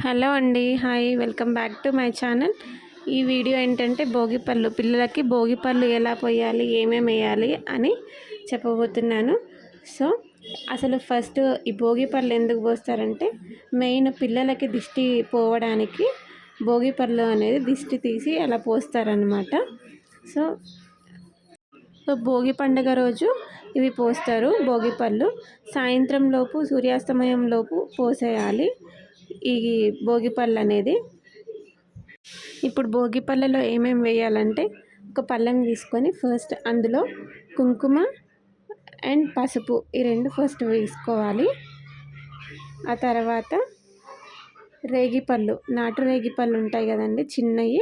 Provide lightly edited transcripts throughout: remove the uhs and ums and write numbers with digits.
Hello అండి, hi, welcome back to my channel. ఈ video ఏంటంటే భోగిపళ్ళు, పిల్లలకి భోగిపళ్ళు ఎలా పోయాలి, ఏమేమి వేయాలి అని చెప్పబోతున్నాను. సో అసలు ఫస్ట్ ఈ భోగిపళ్ళు ఎందుకు పోస్తారంటే మెయిన్ పిల్లలకి దిష్టి పోవడానికి భోగిపళ్ళు అనేది దిష్టి తీసి అలా పోస్తారనమాట. సో సో భోగి పండుగ రోజు ఇవి పోస్తారు. భోగిపళ్ళు సాయంత్రం లోపు, సూర్యాస్తమయం లోపు పోసేయాలి ఈ భోగిపళ్ళు అనేది. ఇప్పుడు భోగిపళ్ళలో ఏమేమి వేయాలంటే ఒక పళ్ళెం తీసుకొని ఫస్ట్ అందులో కుంకుమ అండ్ పసుపు ఈ రెండు ఫస్ట్ వేసుకోవాలి. ఆ తర్వాత రేగిపళ్ళు, నాటు రేగిపళ్ళు ఉంటాయి కదండి, చిన్నవి,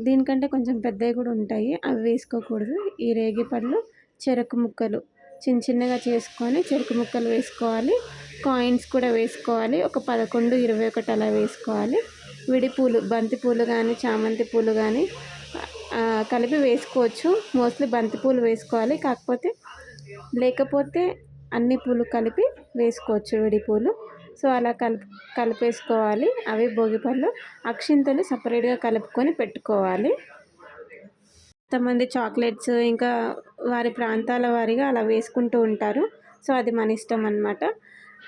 దీనికంటే కొంచెం పెద్దవి కూడా ఉంటాయి, అవి వేసుకోకూడదు. ఈ రేగిపళ్ళు చెరుకు ముక్కలు చిన్న చిన్నగా చేసుకొని చెరుకు ముక్కలు వేసుకోవాలి. కాయిన్స్ కూడా వేసుకోవాలి, ఒక 11, 21 అలా వేసుకోవాలి. విడిపూలు, బంతిపూలు కానీ చామంతి పూలు కానీ కలిపి వేసుకోవచ్చు. మోస్ట్లీ బంతిపూలు వేసుకోవాలి, లేకపోతే అన్ని పూలు కలిపి వేసుకోవచ్చు, విడిపూలు. సో అలా కలిపేసుకోవాలి. అవి భోగిపళ్ళు. అక్షింతలు సపరేట్గా కలుపుకొని పెట్టుకోవాలి. కొంతమంది చాక్లెట్స్ ఇంకా వారి ప్రాంతాల వారిగా అలా వేసుకుంటూ ఉంటారు. సో అది మన ఇష్టం అన్నమాట.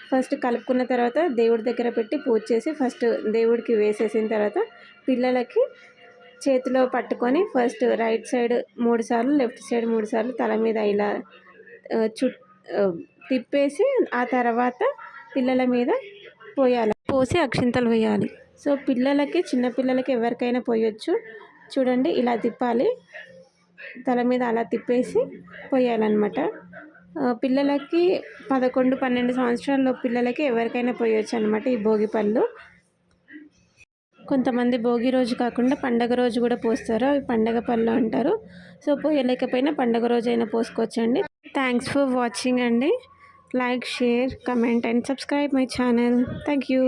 ఫస్ట్ కలుపుకున్న తర్వాత దేవుడి దగ్గర పెట్టి పూజ చేసి ఫస్ట్ దేవుడికి వేసేసిన తర్వాత పిల్లలకి చేతిలో పట్టుకొని ఫస్ట్ రైట్ సైడ్ 3 సార్లు, లెఫ్ట్ సైడ్ 3 సార్లు తల మీద ఇలా తిప్పేసి ఆ తర్వాత పిల్లల మీద పోసి అక్షింతలు వేయాలి. సో పిల్లలకి, చిన్నపిల్లలకి ఎవరికైనా పోయొచ్చు. చూడండి, ఇలా తిప్పాలి, తల మీద అలా తిప్పేసి పోయాలన్నమాట. పిల్లలకి 11, 12 సంవత్సరాల పిల్లలకి ఎవరికైనా పోయొచ్చు అనమాట ఈ భోగిపళ్ళు. కొంతమంది భోగి రోజు కాకుండా పండగ రోజు కూడా పోస్తారు, అవి పండగ పళ్ళు అంటారు. సో పోయలేకపోయినా పండగ రోజు అయినా పోసుకోవచ్చండి. థ్యాంక్స్ ఫర్ వాచింగ్ అండి. Like, share, comment and subscribe my channel. Thank you.